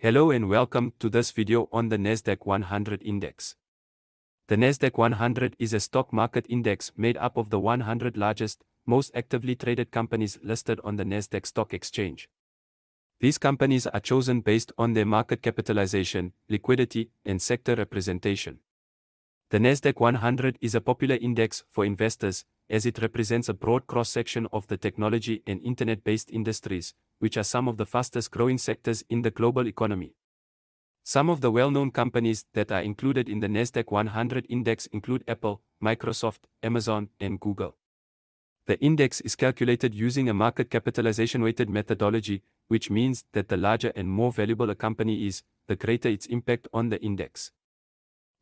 Hello and welcome to this video on the Nasdaq 100 Index. The Nasdaq 100 is a stock market index made up of the 100 largest, most actively traded companies listed on the Nasdaq Stock Exchange. These companies are chosen based on their market capitalization, liquidity, and sector representation. The Nasdaq 100 is a popular index for investors, as it represents a broad cross-section of the technology and internet-based industries, which are some of the fastest-growing sectors in the global economy. Some of the well-known companies that are included in the Nasdaq 100 index include Apple, Microsoft, Amazon, and Google. The index is calculated using a market capitalization-weighted methodology, which means that the larger and more valuable a company is, the greater its impact on the index.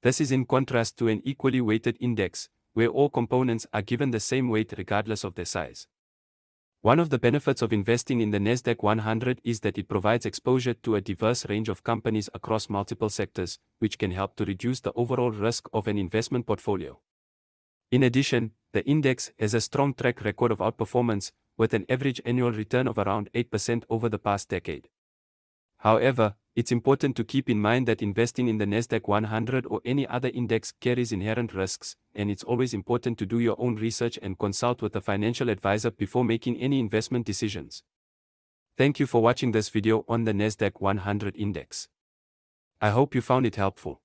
This is in contrast to an equally weighted index, where all components are given the same weight regardless of their size. One of the benefits of investing in the Nasdaq 100 is that it provides exposure to a diverse range of companies across multiple sectors, which can help to reduce the overall risk of an investment portfolio. In addition, the index has a strong track record of outperformance, with an average annual return of around 8% over the past decade. However, it's important to keep in mind that investing in the Nasdaq 100 or any other index carries inherent risks, and it's always important to do your own research and consult with a financial advisor before making any investment decisions. Thank you for watching this video on the Nasdaq 100 index. I hope you found it helpful.